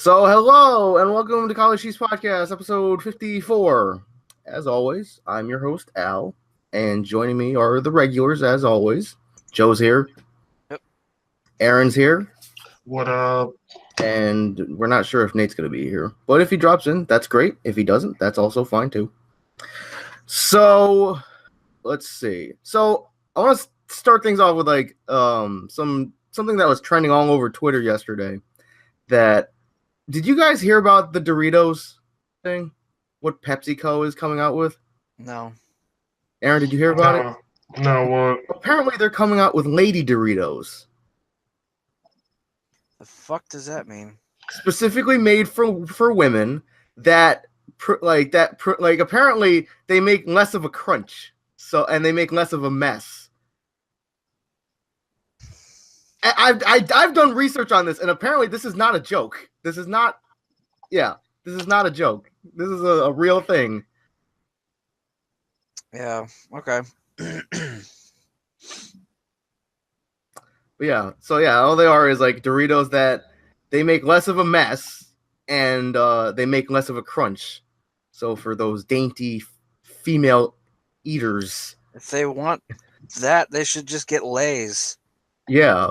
So, hello and welcome to College Cheese Podcast, episode 54. As always, I'm your host, Al, and joining me are the regulars, as always. Joe's here. Yep. Aaron's here. What up? And we're not sure if Nate's going to be here. But if he drops in, that's great. If he doesn't, that's also fine, too. So, let's see. So, I want to start things off with, something that was trending all over Twitter yesterday that... Did you guys hear about the Doritos thing? What PepsiCo is coming out with? No. Aaron, did you hear about it? No, what? Apparently, they're coming out with Lady Doritos. The fuck does that mean? Specifically made for women that apparently they make less of a crunch. And they make less of a mess. I've done research on this, and apparently this is not a joke. This is not a joke. This is a real thing. Yeah, okay. But yeah, so yeah, all they are is like Doritos that they make less of a mess and they make less of a crunch. So for those dainty female eaters, If they want that, they should just get Lay's. yeah.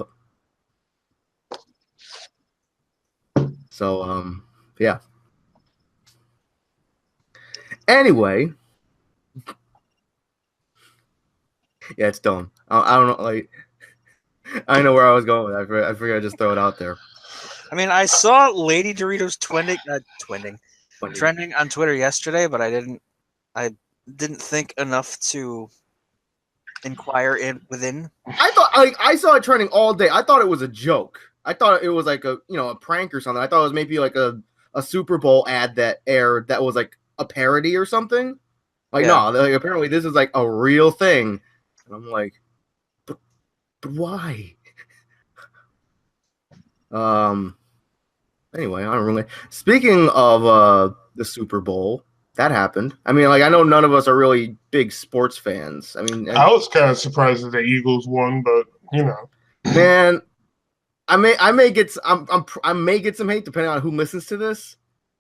So, yeah. Anyway. Yeah, it's dumb. I don't know, I know where I was going with that. I figured I'd just throw it out there. I mean, I saw Lady Doritos trending on Twitter yesterday, but I didn't think enough to inquire within. I saw it trending all day. I thought it was a joke. I thought it was like a prank or something. I thought it was maybe like a Super Bowl ad that aired that was like a parody or something. No, apparently this is like a real thing. And I'm like, but why? Anyway, I don't really. Speaking of the Super Bowl, that happened. I mean, I know none of us are really big sports fans. I mean, I was kind of surprised that the Eagles won, but man. I may get some hate depending on who listens to this,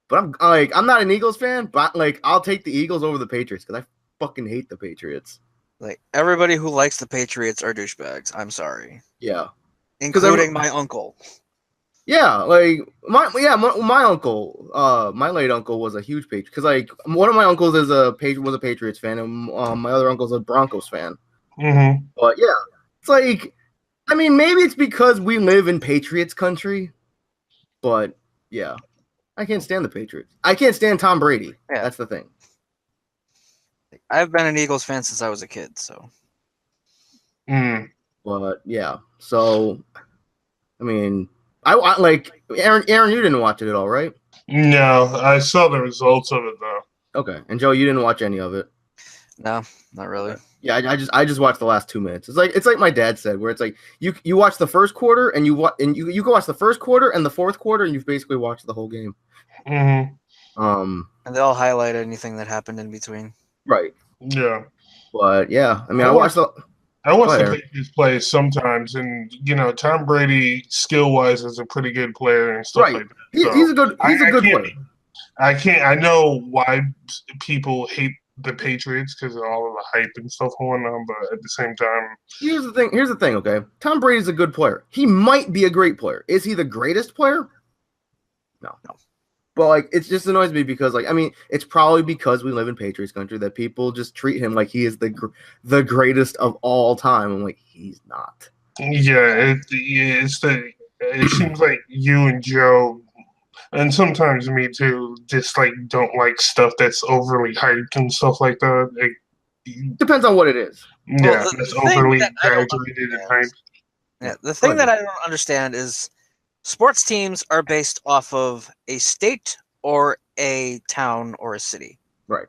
but I'm not an Eagles fan, but I'll take the Eagles over the Patriots because I fucking hate the Patriots. Like, everybody who likes the Patriots are douchebags. I'm sorry. Yeah, including my uncle. Yeah, my uncle, my late uncle was a huge Patriot because one of my uncles was a Patriots fan, and my other uncle's a Broncos fan. Mm-hmm. But yeah, it's I mean, maybe it's because we live in Patriots country, but yeah, I can't stand the Patriots. I can't stand Tom Brady. Yeah. That's the thing. I've been an Eagles fan since I was a kid, so. But yeah, so I mean, I Aaron. You didn't watch it at all, right? No, I saw the results of it though. Okay, and Joe, you didn't watch any of it. No, not really. Yeah, I just watched the last 2 minutes. It's like my dad said, where it's like you watch the first quarter and you can watch the first quarter and the fourth quarter and you've basically watched the whole game. Mm-hmm. And they'll highlight anything that happened in between. Right. Yeah. But yeah, I mean, I watched the Patriots play sometimes, and Tom Brady skill wise is a pretty good player and stuff like that. He's a good player. I know why people hate the Patriots because of all of the hype and stuff going on, but at the same time, here's the thing. Okay, Tom Brady's a good player. He might be a great player. Is he the greatest player? No. But it just annoys me because I mean, it's probably because we live in Patriots country that people just treat him like he is the greatest of all time. I'm like, he's not. Yeah, it seems like you and Joe, and sometimes me too, just don't like stuff that's overly hyped and stuff like that. Depends on what it is. Yeah, that's overly exaggerated and hyped. Yeah, the thing that I don't understand is sports teams are based off of a state or a town or a city. Right.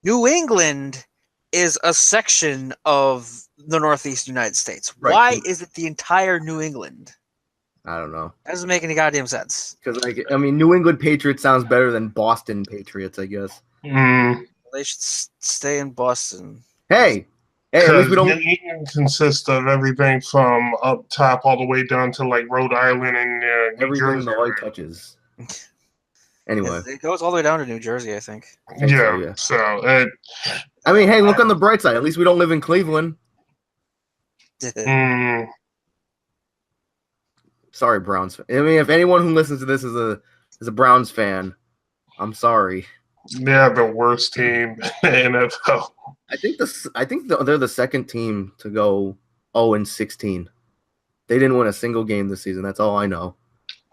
New England is a section of the Northeast United States. Right. Why is it the entire New England? I don't know. That doesn't make any goddamn sense. Because I mean, New England Patriots sounds better than Boston Patriots, I guess. They should stay in Boston. Hey, Hey, at least we don't. New England consists of everything from up top all the way down to like Rhode Island and New Everything Jersey. the light touches. Anyway, it goes all the way down to New Jersey, I think. Yeah. So, I mean, hey, look on the bright side. At least we don't live in Cleveland. Sorry, Browns. I mean, if anyone who listens to this is a Browns fan, I'm sorry. They're the worst team in the NFL. I think they're the second team to go 0-16. They didn't win a single game this season. That's all I know.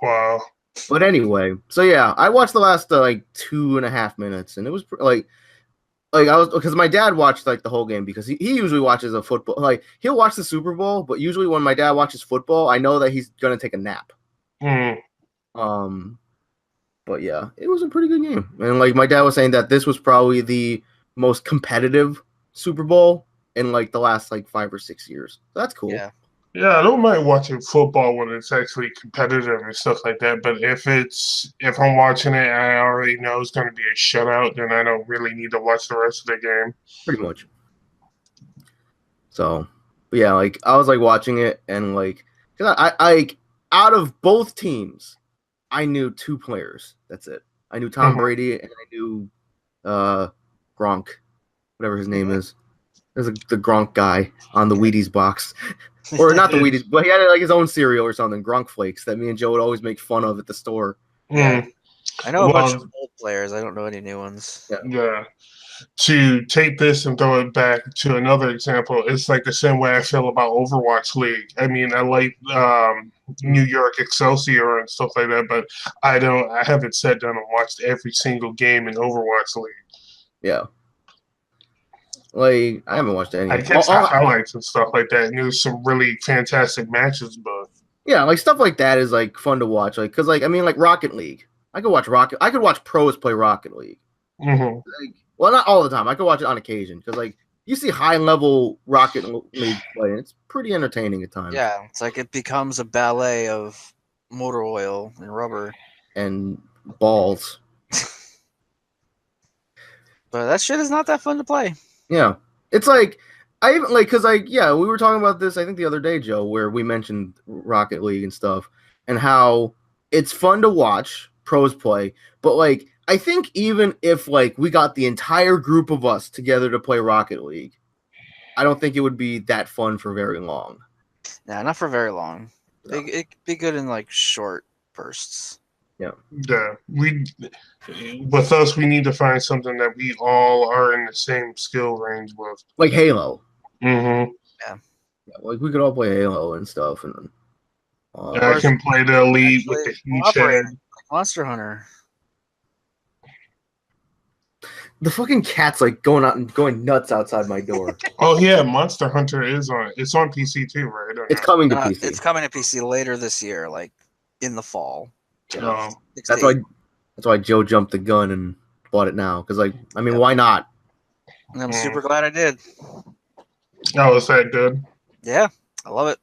Wow. But anyway, so yeah, I watched the last 2.5 minutes, and it was like I was, because my dad watched like the whole game, because he usually watches a football, like he'll watch the Super Bowl, but usually when my dad watches football, I know that he's gonna take a nap. But yeah, it was a pretty good game, and like my dad was saying that this was probably the most competitive Super Bowl in like the last 5 or 6 years. So that's cool. Yeah, I don't mind watching football when it's actually competitive and stuff like that. But if I'm watching it, I already know it's going to be a shutout, then I don't really need to watch the rest of the game. Pretty much. So, yeah, like I was like watching it, and like, cause I out of both teams, I knew 2 players. That's it. I knew Tom Brady, and I knew Gronk, whatever his name is. There's the Gronk guy on the Wheaties box. Or not the Wheaties, but he had like his own cereal or something, Gronk Flakes, that me and Joe would always make fun of at the store. Yeah. I know a bunch of old players. I don't know any new ones. Yeah. To take this and throw it back to another example, it's like the same way I feel about Overwatch League. I mean, I like New York Excelsior and stuff like that, but I haven't sat down and watched every single game in Overwatch League. Yeah. Like, I haven't watched any. I catch the highlights and stuff like that, and there's some really fantastic matches, but yeah, like stuff like that is like fun to watch. Like, cause like I mean, like Rocket League, I could watch pros play Rocket League. Like, well, not all the time. I could watch it on occasion, because like you see high level Rocket League play, and it's pretty entertaining at times. Yeah, it's like it becomes a ballet of motor oil and rubber and balls. But that shit is not that fun to play. Yeah, it's like I even like, because like, yeah, we were talking about this I think the other day, Joe, where we mentioned Rocket League and stuff, and how it's fun to watch pros play, but like I think even if like we got the entire group of us together to play Rocket League, I don't think it would be that fun for very long. Yeah, not for very long. No. It'd be good in like short bursts. Yeah. With us, we need to find something that we all are in the same skill range with. Like Halo. Yeah. Like we could all play Halo and stuff, and I can play the Elite with the huge head. Monster Hunter. The fucking cat's like going out and going nuts outside my door. Oh yeah, Monster Hunter is on. It's on PC too, right? It's coming to PC. It's coming to PC later this year, like in the fall. That's why Joe jumped the gun and bought it now. Because like, I mean, why not? And I'm super glad I did. Oh, is that good? Yeah, I love it.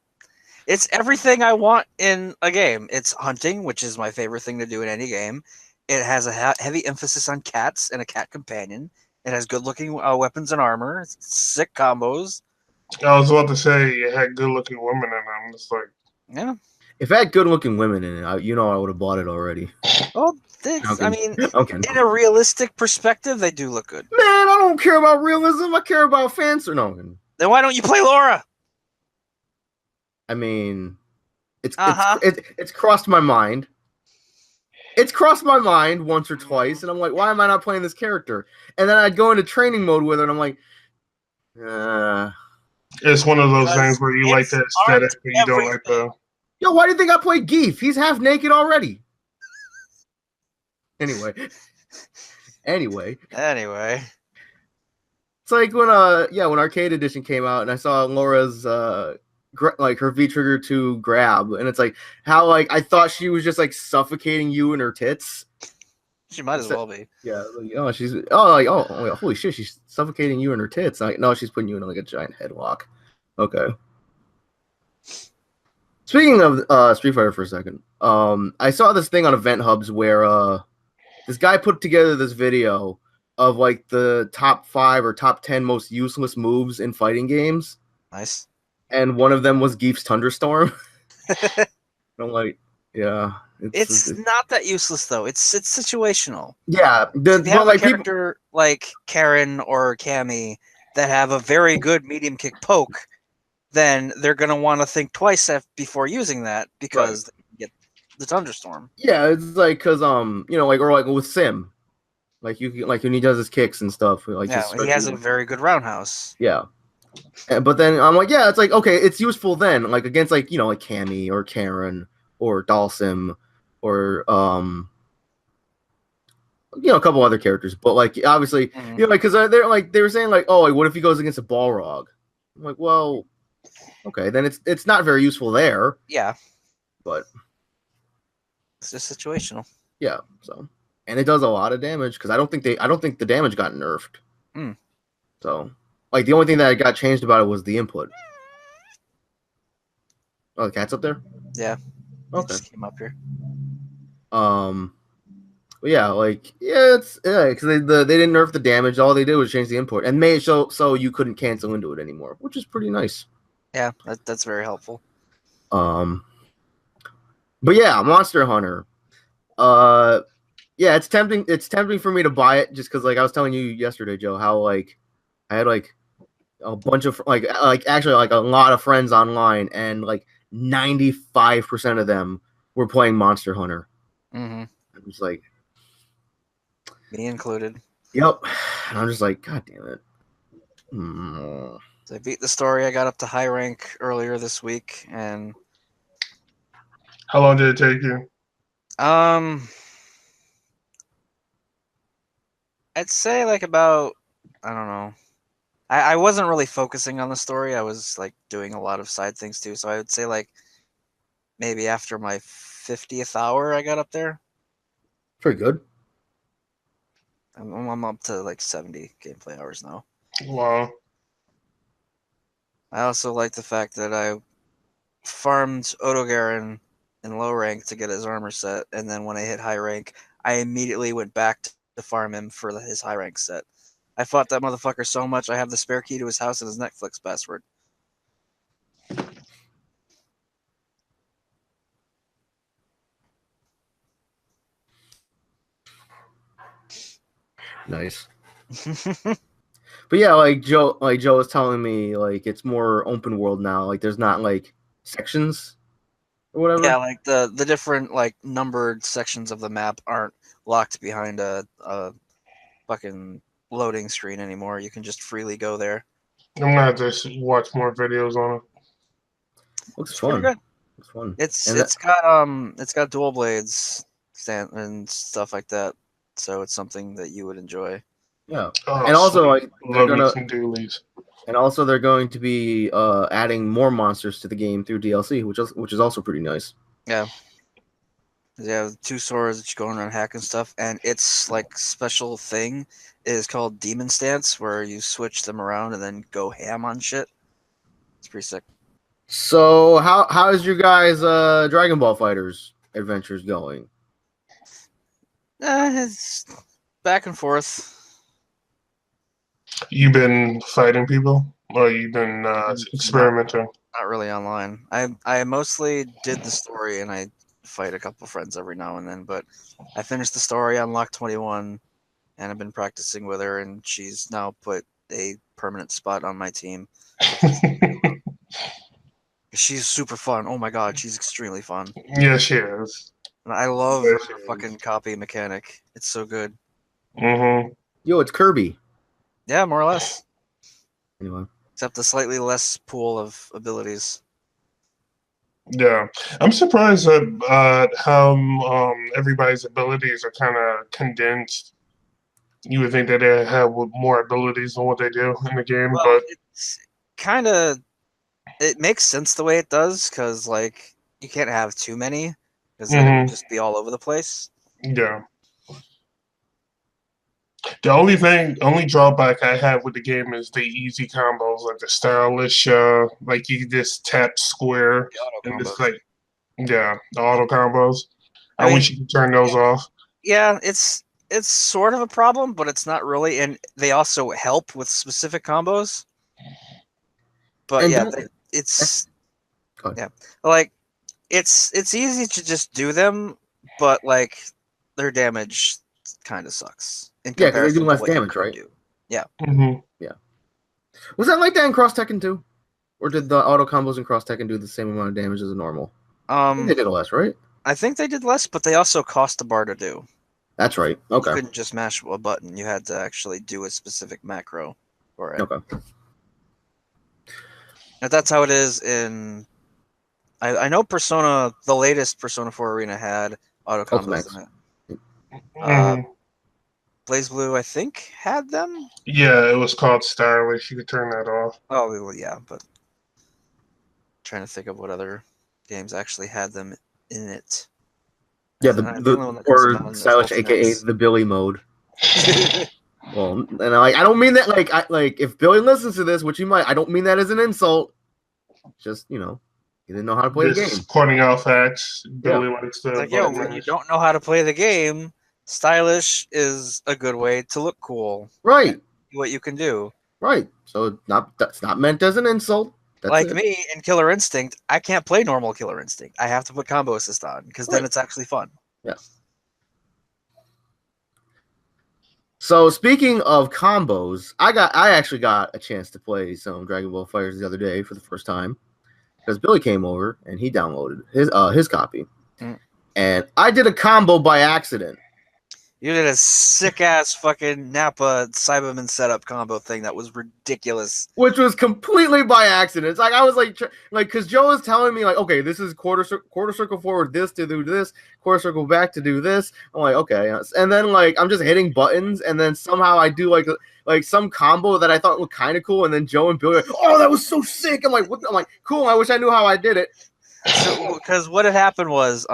It's everything I want in a game. It's hunting, which is my favorite thing to do in any game. It has a heavy emphasis on cats and a cat companion. It has good-looking weapons and armor. Sick combos. I was about to say it had good-looking women in them. It's like, yeah. If it had good-looking women in it, I would have bought it already. Oh, I mean, in a realistic perspective, they do look good. Man, I don't care about realism. I care about fans. Or no. Then why don't you play Laura? I mean, it's crossed my mind. It's crossed my mind once or twice, and I'm like, why am I not playing this character? And then I'd go into training mode with her, and I'm like, It's one of those things where you like the aesthetic, but you don't like the... Yo, why do you think I play Geef? He's half naked already. Anyway. It's like when Arcade Edition came out, and I saw Laura's like her V trigger to grab, and it's like how like I thought she was just like suffocating you in her tits. She might as well be. Yeah, like, holy shit, she's suffocating you in her tits. Like, no, she's putting you in like a giant headlock. Okay. Speaking of Street Fighter for a second, I saw this thing on Event Hubs where this guy put together this video of like the top 5 or top 10 most useless moves in fighting games, Nice. and one of them was Geef's Thunderstorm. I'm like, yeah, It's not that useless though. It's situational. yeah. If you have But like a character like Karen or Cammy that have a very good medium kick poke, then they're gonna want to think twice before using that because they can get the Thunderstorm. yeah, it's like because you know, like or like with Sim, like you like when he does his kicks and stuff, like Yeah, he has a very good roundhouse. yeah. But then I'm like, yeah, it's like okay, it's useful then, like against like you know like Cammy or Karen or Dalsim or you know a couple other characters, but like obviously you know like because they're like they were saying like oh like, what if he goes against a Balrog? I'm like well okay then it's not very useful there. Yeah, but it's just situational. Yeah, so and it does a lot of damage because I don't think the damage got nerfed. So like the only thing that got changed about it was the input. Oh, the cat's up there. Yeah. Okay. Just came up here. But yeah, like it's because they didn't nerf the damage. All they did was change the input and made it so you couldn't cancel into it anymore, which is pretty nice. Yeah, that's very helpful. But yeah, Monster Hunter. Yeah, it's tempting. It's tempting for me to buy it just because, like I was telling you yesterday, Joe, how like I had like a bunch of like actually like a lot of friends online, and like 95% of them were playing Monster Hunter. Mm-hmm. I'm just like, me included. Yep. And I'm just like, God damn it. So I beat the story. I got up to high rank earlier this week, and how long did it take you? I'd say like about I don't know. I wasn't really focusing on the story. I was like doing a lot of side things too. So I would say like maybe after my 50th hour, I got up there. Pretty good. I'm up to like 70 gameplay hours now. Wow. I also like the fact that I farmed Odogaron in low rank to get his armor set, and then when I hit high rank, I immediately went back to farm him for his high rank set. I fought that motherfucker so much, I have the spare key to his house and his Netflix password. Nice. But yeah, like Joe was telling me, like it's more open world now. Like there's not like sections or whatever. Yeah, like the different like numbered sections of the map aren't locked behind a fucking loading screen anymore. You can just freely go there. I'm gonna have to watch more videos on it. Looks It's fun. pretty good. It's fun. It's got dual blades and stuff like that. So it's something that you would enjoy. Yeah. Oh, and also sweet. like some dualies. And also they're going to be adding more monsters to the game through DLC, which is also pretty nice. Yeah. Yeah, 2 swords that you go around hacking stuff, and its like special thing is called Demon Stance, where you switch them around and then go ham on shit. It's pretty sick. So how is your guys' Dragon Ball Fighters adventures going? It's back and forth. You been fighting people, or you been experimenting? Not really online. I mostly did the story, and I fight a couple friends every now and then. But I finished the story on Lock 21, and I've been practicing with her, and she's now put a permanent spot on my team. She's super fun. Oh my god, she's extremely fun. Yeah, she is. And I love her fucking copy mechanic. It's so good. Mm-hmm. Yo, it's Kirby. Yeah, more or less. Anyway. Except a slightly less pool of abilities. Yeah, I'm surprised at how everybody's abilities are kind of condensed. You would think that they have more abilities than what they do in the game, Well, but it's kind of it makes sense the way it does because like you can't have too many because then it would just be all over the place. Yeah. The only drawback I have with the game is the easy combos, like the stylish, like you just tap square and it's like, yeah, the auto combos. I wish you could turn those off. Yeah, it's it's sort of a problem, but it's not really, and they also help with specific combos. But And yeah, don't- it's Go ahead. yeah, like it's easy to just do them, but like their damage kind of sucks in Yeah, because they do comparison to less what you damage, could right? do. Yeah, Mhm. Was that like that in Cross Tekken 2? Or did the auto combos in Cross Tekken do the same amount of damage as a normal? I think they did less, right? I think they did less, but they also cost a bar to do. That's right. You Okay. couldn't just mash a button; you had to actually do a specific macro for it. Okay. And that's how it is in. I know Persona, the latest Persona 4 Arena had auto combos Ultimax. in it. Mhm. Blaze Blue, I think, had them. Yeah, it was called Stylish. You could turn that off. Oh, well, yeah, but trying to think of what other games actually had them in it. Yeah, The only one that comes to or mind is Stylish, aka Ultimax. the Billy mode. Well, and I don't mean that like if Billy listens to this, which he might, I don't mean that as an insult. Just he didn't know how to play the game. Just pointing out facts. Yeah. Billy likes to Like, yo, button when you mash. don't know how to play the game, Stylish is a good way to look cool. Right. What you can do. Right. So that's not meant as an insult. That's Like it. me in Killer Instinct, I can't play normal Killer Instinct. I have to put combo assist on because then Right. it's actually fun. Yeah. So speaking of combos, I actually got a chance to play some Dragon Ball Fighters the other day for the first time because Billy came over and he downloaded his copy, and I did a combo by accident. You did a sick ass fucking Nappa Cyberman setup combo thing that was ridiculous. Which was completely by accident. It's like I was like because Joe was telling me like, okay, this is quarter circle forward, this to do this, quarter circle back to do this. I'm like, okay, and then like I'm just hitting buttons, and then somehow I do like some combo that I thought looked kind of cool, and then Joe and Billy are like, oh, that was so sick. I'm like, what? I'm like, cool. I wish I knew how I did it. So, because what had happened was,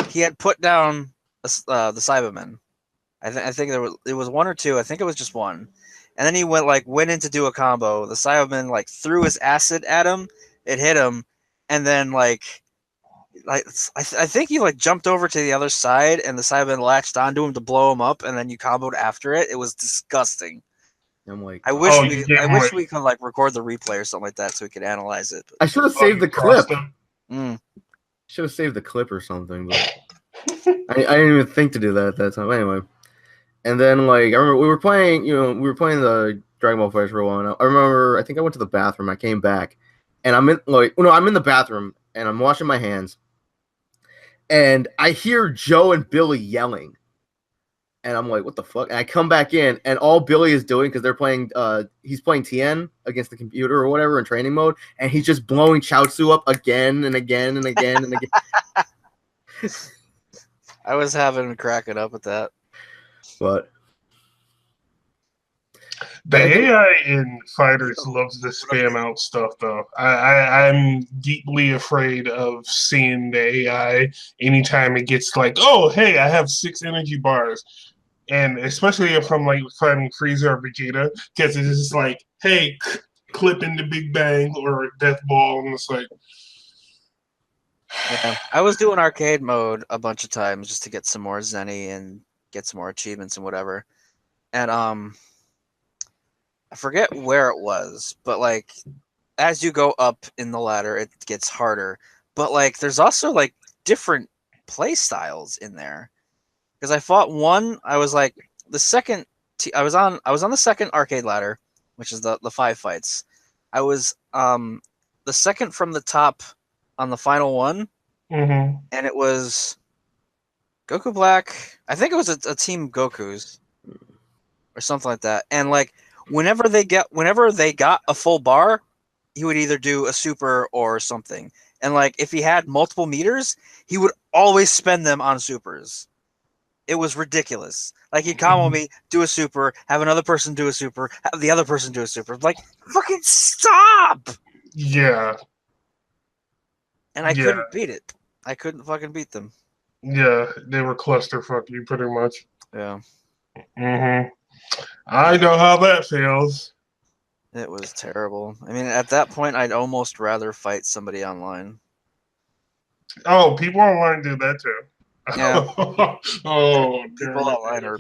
he had put down the Cyberman. I think it was one or two. I think it was just one. And then he went in to do a combo. The Cyberman like threw his acid at him. It hit him, and then I think he like jumped over to the other side, and the Cyberman latched onto him to blow him up, and then you comboed after it. It was disgusting. I'm like, I wish we could like record the replay or something like that so we could analyze it. I should have saved the clip. Mm. Should have saved the clip or something, but I didn't even think to do that at that time. Anyway. And then, like, I remember we were playing the Dragon Ball Fighters for a while. And I remember, I think I went to the bathroom. I came back, and I'm in the bathroom, and I'm washing my hands, and I hear Joe and Billy yelling, and I'm like, what the fuck? And I come back in, and all Billy is doing because they're playing, he's playing TN against the computer or whatever in training mode, and he's just blowing Chaozu up again and again and again and again. I was having a crack it up at that. But the AI in Fighters loves to spam out stuff, though. I'm deeply afraid of seeing the AI anytime it gets like, oh, hey, I have 6 energy bars. And especially if I'm like fighting Frieza or Vegeta, because it's just like, hey, clip into Big Bang or Death Ball, and it's like, yeah, I was doing arcade mode a bunch of times just to get some more Zenny and get some more achievements and whatever. And I forget where it was, but like as you go up in the ladder, it gets harder. But like there's also like different play styles in there. Because I fought one, I was like the second I was on the second arcade ladder, which is the 5 fights. I was the second from the top on the final one, and it was Goku Black. I think it was a team Goku's or something like that. And like whenever they got a full bar, he would either do a super or something. And like if he had multiple meters, he would always spend them on supers. It was ridiculous. Like he'd combo me, do a super, have another person do a super, have the other person do a super. Like fucking stop. Yeah. And I couldn't beat it. I couldn't fucking beat them. Yeah, they were clusterfuck you pretty much. Yeah. I know how that feels. It was terrible. I mean, at that point, I'd almost rather fight somebody online. Oh, people online do that too. Yeah. Oh, People online are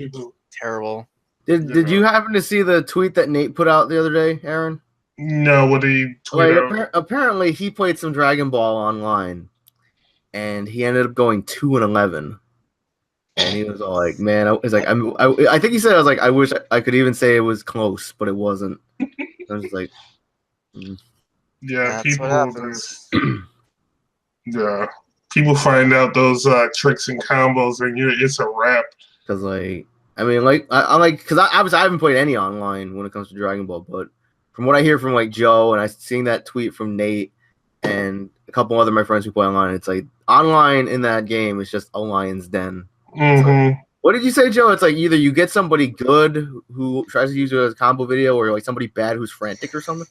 terrible. Did you happen to see the tweet that Nate put out the other day, Aaron? No, what did he tweet Like out? apparently he played some Dragon Ball online, and he ended up going 2-11. And he was all like, "Man, I was like, I think he said I was like, I wish I could even say it was close, but it wasn't." I was just like, Yeah, That's people. what happens. Yeah, people find out those tricks and combos, and it's a wrap. because like, I mean, like, I like because I haven't played any online when it comes to Dragon Ball, but from what I hear from like Joe and I seeing that tweet from Nate and a couple other of my friends who play online, it's like online in that game is just a lion's den. Mm-hmm. What did you say, Joe? It's like either you get somebody good who tries to use it as a combo video, or like somebody bad who's frantic or something.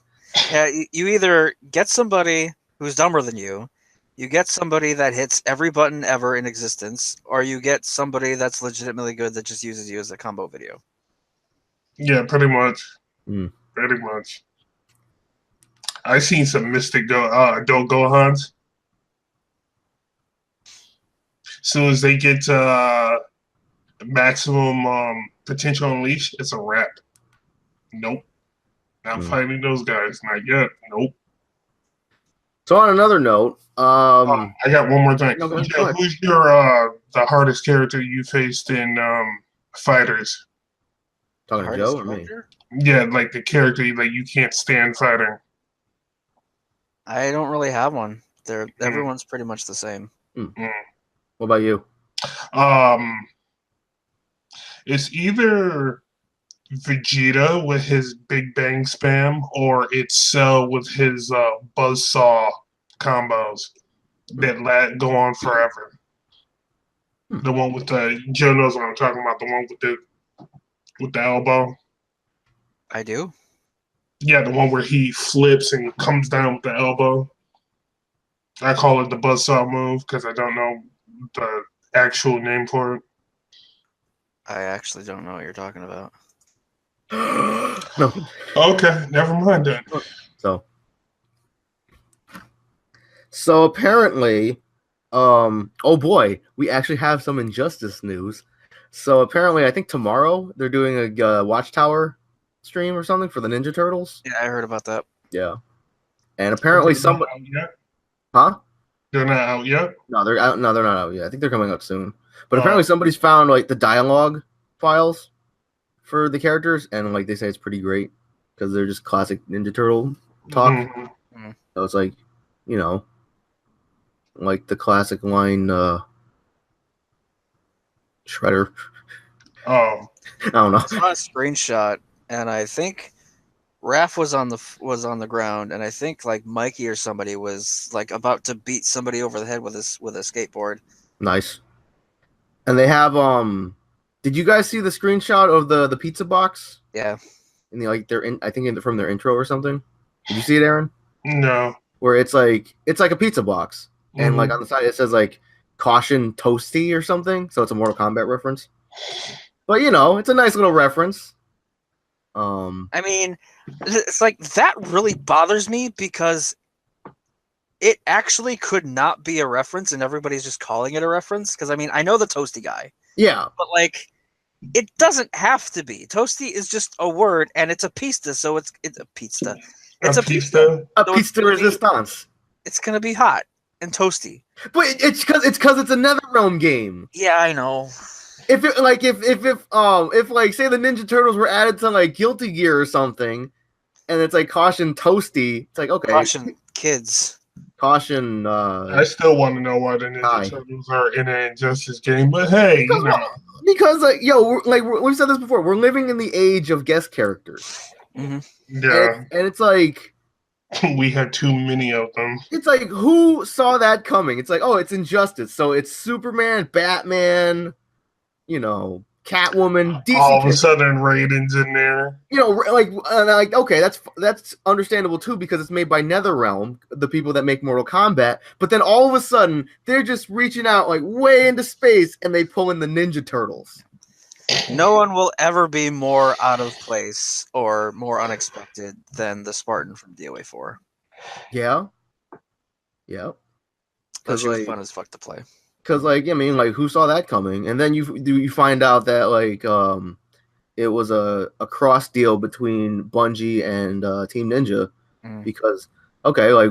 Yeah, you either get somebody who's dumber than you get somebody that hits every button ever in existence, or you get somebody that's legitimately good that just uses you as a combo video. Yeah, pretty much. Mm. Pretty much. I seen some Mystic adult Gohans. As soon as they get maximum potential unleashed, it's a wrap. Nope. Not fighting those guys. Not yet. Nope. So on another note, I got one more thing. No, go Joe, ahead. who's your the hardest character you faced in fighters? Talking to Joe or me? Yeah, like the character that you can't stand fighting. I don't really have one. Everyone's pretty much the same. What about you? It's either Vegeta with his Big Bang spam, or it's Cell with his Buzzsaw combos that go on forever. The one with the Joe knows what I'm talking about. The one with the elbow. I do. Yeah, the one where he flips and comes down with the elbow. I call it the Buzzsaw move because I don't know the actual name for it. I actually don't know what you're talking about. No. Okay, never mind then. So apparently, oh boy, we actually have some Injustice news. So apparently, I think tomorrow they're doing a Watchtower stream or something for the Ninja Turtles. Yeah, I heard about that. Yeah, and apparently somebody, huh? They're not out yet. No, they're out. No, they're not out yet. I think they're coming out soon. But apparently, somebody's found like the dialogue files for the characters, and like they say, it's pretty great because they're just classic Ninja Turtle talk. Mm-hmm. So it's like, you know, like the classic line, Shredder. Oh, I don't know. I saw a screenshot, and I think Raph was on the ground, and I think like Mikey or somebody was like about to beat somebody over the head with a skateboard. Nice. And they have did you guys see the screenshot of the pizza box? Yeah. And they're in, I think from their intro or something. Did you see it, Aaron? No. Where it's like a pizza box, and like on the side it says like caution Toasty or something, so it's a Mortal Kombat reference. But you know, it's a nice little reference. I mean, it's like that really bothers me because it actually could not be a reference, and everybody's just calling it a reference. Because I mean, I know the Toasty guy. Yeah. But like, it doesn't have to be. Toasty is just a word, and it's a pista, so it's a pizza. It's a pizza. A pizza resistance. It's gonna be hot and toasty. But it's because it's a NetherRealm game. Yeah, I know. If it like if like say the Ninja Turtles were added to like Guilty Gear or something, and it's like caution Toasty, it's like okay. Caution kids. Caution. I still want to know why the Ninja Turtles are in an Injustice game, but hey, because like we've said this before, we're living in the age of guest characters. Mm-hmm. Yeah, and it's like we have too many of them. It's like who saw that coming? It's like, oh, it's Injustice, so it's Superman, Batman, you know, Catwoman, DC. All of a sudden, Raiden's in there. You know, like okay, that's understandable too because it's made by NetherRealm, the people that make Mortal Kombat. But then all of a sudden, they're just reaching out like way into space, and they pull in the Ninja Turtles. No one will ever be more out of place or more unexpected than the Spartan from DOA 4. Yeah. Yeah. Because she was fun as fuck to play. Because like I mean, like who saw that coming? And then you find out that like it was a cross deal between Bungie and Team Ninja because okay, like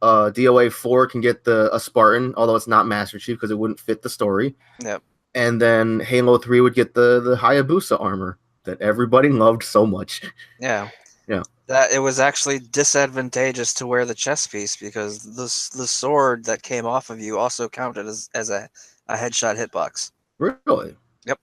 DOA 4 can get a Spartan, although it's not Master Chief because it wouldn't fit the story. Yep. And then Halo 3 would get the Hayabusa armor that everybody loved so much. Yeah. Yeah. That it was actually disadvantageous to wear the chest piece because the sword that came off of you also counted as a headshot hitbox. Really? Yep.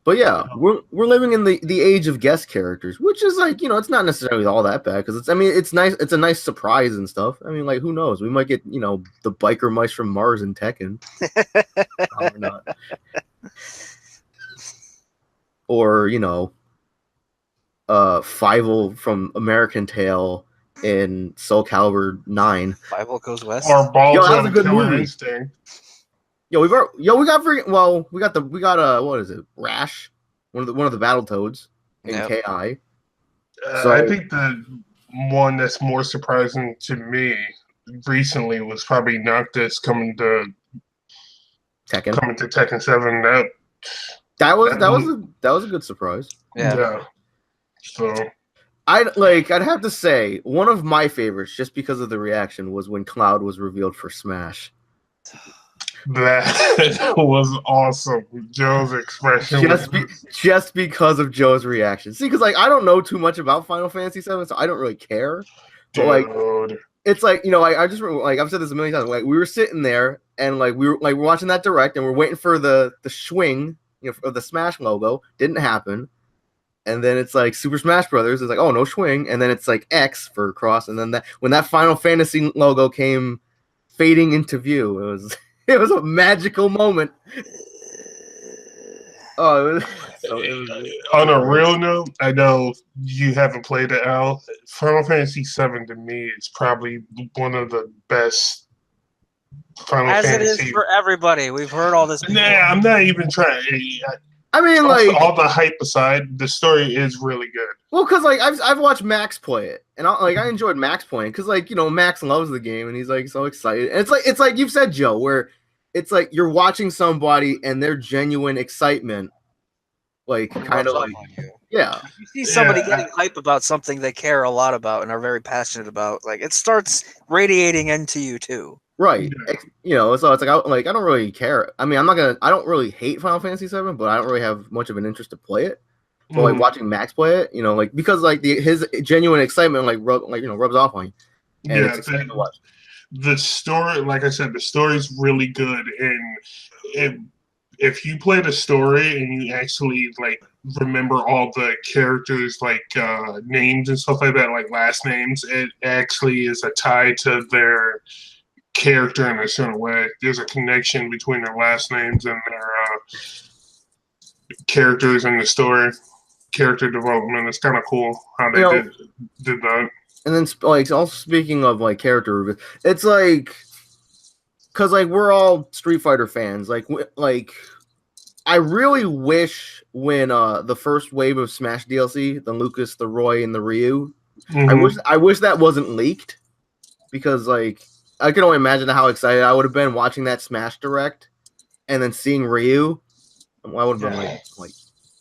But yeah, we're living in the age of guest characters, which is like, you know, it's not necessarily all that bad because it's nice. It's a nice surprise and stuff. I mean, like, who knows? We might get, you know, the biker mice from Mars and Tekken. Or not. Or, you know, Fievel from American Tail in Soul Calibur 9. Fievel Goes West. Or Balls that was a good Killer movie. Instinct. We got what is it? Rash, one of the Battletoads in KI. So I think the one that's more surprising to me recently was probably Noctis coming to Tekken 7. That was a good surprise. Yeah. So I'd have to say one of my favorites, just because of the reaction, was when Cloud was revealed for Smash. That was awesome. Joe's expression just because of Joe's reaction. See, because like I don't know too much about Final Fantasy VII, so I don't really care. But like, it's like, you know, I just like I've said this a million times. Like we were sitting there and like we're watching that direct and we're waiting for the swing, you know, of the Smash logo. Didn't happen. And then it's like Super Smash Brothers. It's like, oh, no swing. And then it's like X for cross. And then when that Final Fantasy logo came fading into view, it was a magical moment. Oh, on a real note, I know you haven't played it, Al. Final Fantasy VII to me is probably one of the best Final Fantasy. As it is for everybody. We've heard all this before. Nah, I'm not even trying. I mean, like all the hype aside, the story is really good. Well, because like I've watched Max play it, and I enjoyed Max playing because like, you know, Max loves the game and he's like so excited. And it's like you've said, Joe, where it's like you're watching somebody and their genuine excitement, like kind of like yeah. You see somebody getting hype about something they care a lot about and are very passionate about, like it starts radiating into you too. Right. You know, so it's like I don't really care. I mean, I don't really hate Final Fantasy VII, but I don't really have much of an interest to play it. But like watching Max play it, you know, like because like his genuine excitement rubs off on you. And it's exciting to watch. The story, like I said, the story's really good, and if you play the story and you actually like remember all the characters like names and stuff like that, like last names, it actually is a tie to their character in a certain way. There's a connection between their last names and their characters in the story. Character development. It's kind of cool how they did that. And then like also speaking of like character, it's like because like we're all Street Fighter fans. Like I really wish when the first wave of Smash DLC, the Lucas, the Roy, and the Ryu, I wish that wasn't leaked because like. I can only imagine how excited I would have been watching that Smash Direct and then seeing Ryu. I would have been like,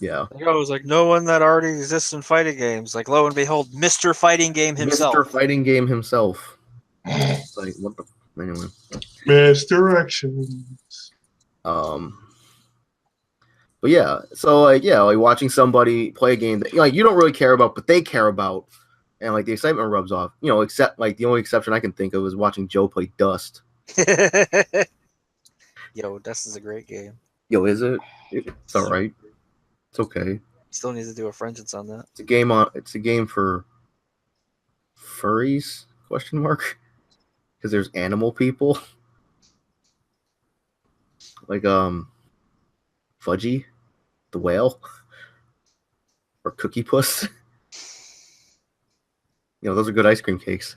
yeah. I was like, no one that already exists in fighting games. Like, lo and behold, Mr. Fighting Game himself. Mr. Fighting Game himself. It's like, what the... Anyway. Misdirections. But yeah, so like watching somebody play a game that like you don't really care about, but they care about. And like the excitement rubs off, you know. Except like the only exception I can think of is watching Joe play Dust. Yo, Dust is a great game. Yo, is it? It's all right. It's okay. Still needs to do a Frenchance on that. It's a game for furries? Question mark. Because there's animal people. Like Fudgy, the whale, or Cookie Puss. You know, those are good ice cream cakes.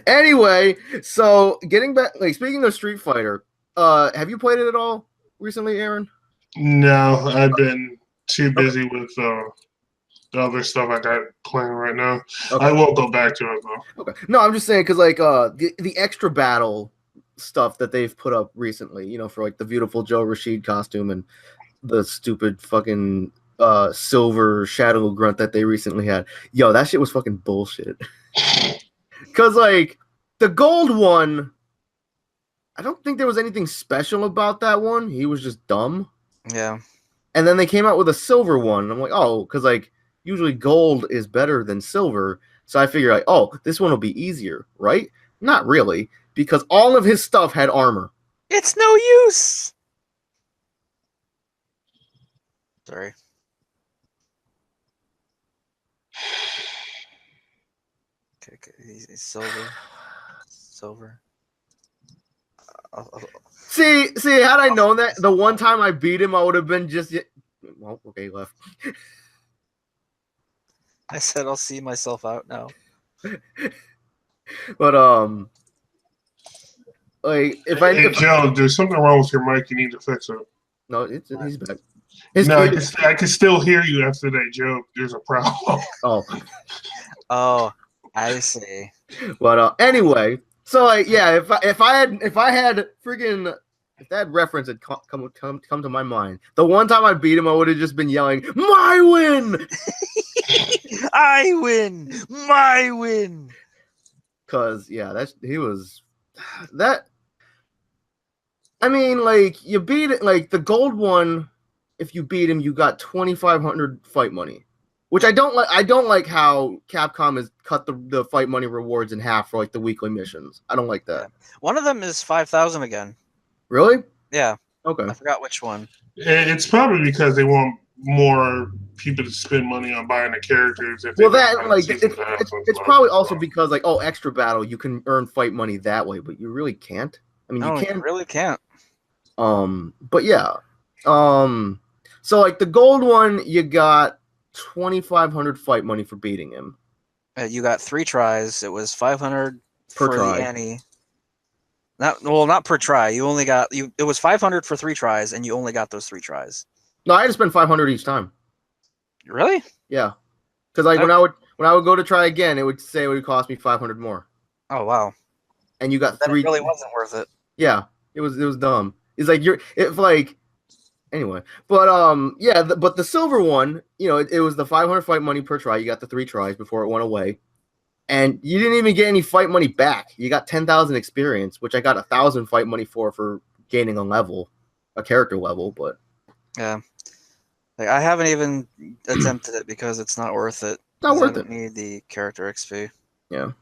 Anyway, so getting back, like speaking of Street Fighter, have you played it at all recently, Aaron? No, I've been too busy with the other stuff I got playing right now. Okay. I will go back to it though. Okay. No, I'm just saying because like the extra battle stuff that they've put up recently, for like the beautiful Joe Rashid costume and the stupid fucking silver shadow grunt that they recently had. Yo, that shit was fucking bullshit. Cause like the gold one, I don't think there was anything special about that one. He was just dumb. Yeah. And then they came out with a silver one. And I'm like, oh, because like usually gold is better than silver. So I figure like, oh, this one will be easier, right? Not really, because all of his stuff had armor. It's no use. Sorry. Okay, he's silver. Silver. See, had I known that, the one time I beat him, I would have been just... Well, okay, he left. I said I'll see myself out now. But, like, Hey, Joe, there's something wrong with your mic. You need to fix it. No, he's back. I can still hear you after that joke. There's a problem. Oh, I see. But anyway, so like, yeah, if I had freaking, if that reference had come to my mind, the one time I beat him, I would have just been yelling, "My win!" I win, my win. Cause yeah, he was that. I mean, like you beat it, like the gold one. If you beat him, you got 2,500 fight money, which I don't like. I don't like how Capcom has cut the fight money rewards in half for like the weekly missions. I don't like that. Yeah. One of them is 5,000 again. Really? Yeah. Okay. I forgot which one. It's probably because they want more people to spend money on buying the characters. Well, that like it's probably also because like extra battle you can earn fight money that way, but you really can't. I mean, you really can't. But yeah. So like the gold one, you got 2,500 fight money for beating him. You got 3 tries. It was 500 per for try. The Annie. Not per try. You only got It was 500 for 3 tries, and you only got those 3 tries. No, I had to spend 500 each time. Really? Yeah. Because like when I would go to try again, it would say it would cost me 500 more. Oh wow. And you got that 3. It really wasn't worth it. Yeah, it was dumb. It's like anyway, but yeah, but the silver one, it was the 500 fight money per try. You got the 3 tries before it went away, and you didn't even get any fight money back. You got 10,000 experience, which I got 1,000 fight money for gaining a character level. But yeah, like I haven't even attempted it because it's not worth it. Not worth I it. Need the character XP. Yeah,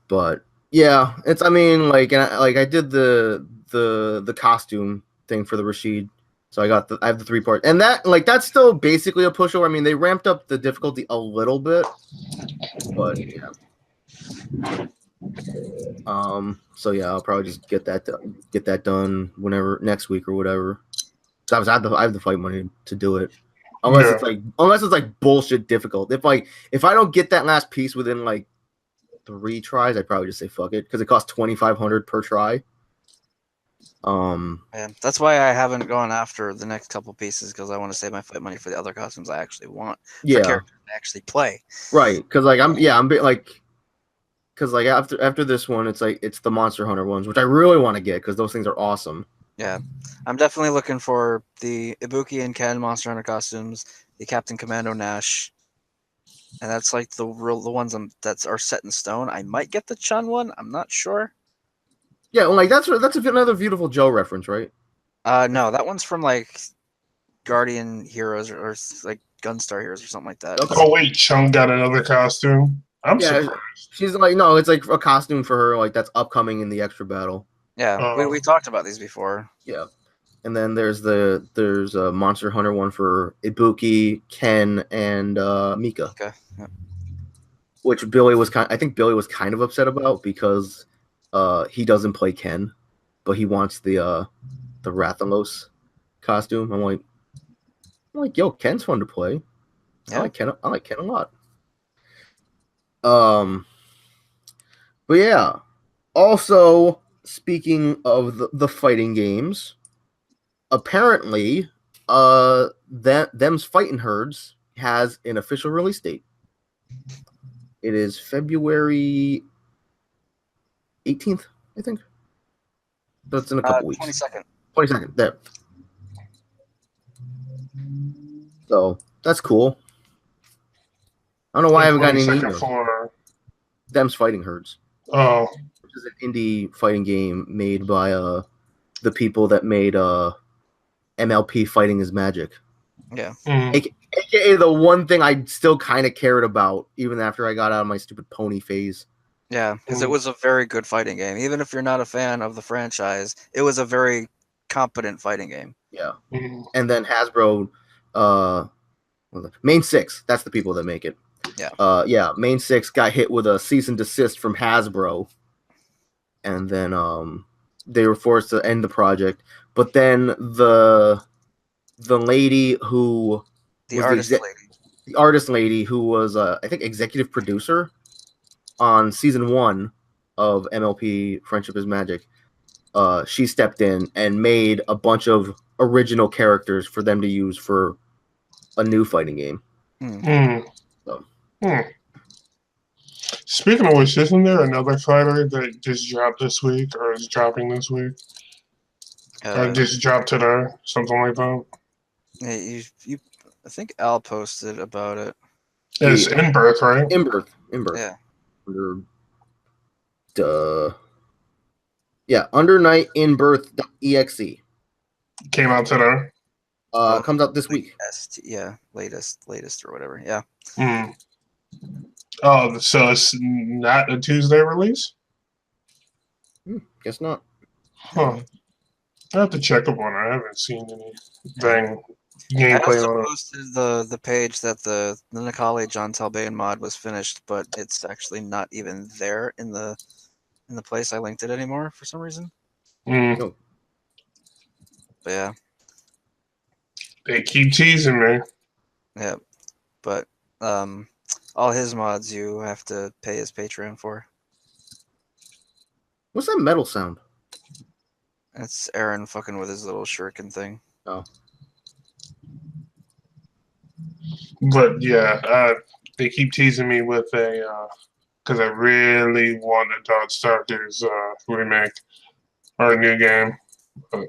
but yeah, it's. I mean, like, I did the costume thing for the Rashid. So I have the 3 parts, and that's still basically a pushover. I mean, they ramped up the difficulty a little bit, but yeah. So yeah, I'll probably just get that done whenever next week or whatever. So I have the fight money to do it, unless it's like bullshit difficult. If I don't get that last piece within like 3 tries, I'd probably just say fuck it because it costs 2,500 per try. Yeah, that's why I haven't gone after the next couple pieces because I want to save my fight money for the other costumes I actually want. Yeah, for characters to actually play. Right, because like because like after this one, it's the Monster Hunter ones, which I really want to get because those things are awesome. Yeah, I'm definitely looking for the Ibuki and Ken Monster Hunter costumes, the Captain Commando Nash, and that's like the ones that are set in stone. I might get the Chun one. I'm not sure. Yeah, well, like that's another Beautiful Joe reference, right? No, that one's from like Guardian Heroes or like Gunstar Heroes or something like that. Okay. Oh wait, Chung got another costume. I'm surprised. She's like, no, it's like a costume for her, like that's upcoming in the extra battle. Yeah, we talked about these before. Yeah, and then there's a Monster Hunter one for Ibuki, Ken, and Mika. Okay. Yeah. Which I think Billy was kind of upset about because he doesn't play Ken, but he wants the Rathalos costume. I'm like, yo, Ken's fun to play. Yeah. I like Ken a lot. But yeah. Also, speaking of the fighting games, apparently, them's fighting herds has an official release date. It is February 18th, I think. So it's in a couple weeks. 22nd. 22nd, there. So that's cool. I don't know why I haven't gotten any 22nd emails. for Them's Fighting Herds, oh which is an indie fighting game made by the people that made MLP Fighting is Magic. Yeah. AKA the one thing I still kind of cared about even after I got out of my stupid pony phase. Yeah, because it was a very good fighting game. Even if you're not a fan of the franchise, it was a very competent fighting game. Yeah. And then Hasbro, Main 6, that's the people that make it. Yeah. Main 6 got hit with a cease and desist from Hasbro. And then they were forced to end the project. But then the lady who The artist lady who was I think executive producer on season 1 of MLP Friendship is Magic, she stepped in and made a bunch of original characters for them to use for a new fighting game. So. Speaking of which, isn't there another fighter that just dropped this week or is dropping this week? Or just dropped today, something like that? Yeah, I think Al posted about it. It's In-Birth, right? In-Birth. Yeah. Under Night In-Birth.exe. Came out today. Comes out this week. Latest or whatever. Yeah. Oh, so it's not a Tuesday release? Guess not. Huh. I have to check up on it. I haven't seen anything gameplay I also on it. posted the page that the Nikali John Talbane mod was finished, but it's actually not even there in the place I linked it anymore for some reason. No. But yeah. They keep teasing me. Yeah. But all his mods you have to pay his Patreon for. What's that metal sound? That's Aaron fucking with his little shuriken thing. Oh. But yeah, they keep teasing me with a because I really want a Darkstalkers remake or a new game. But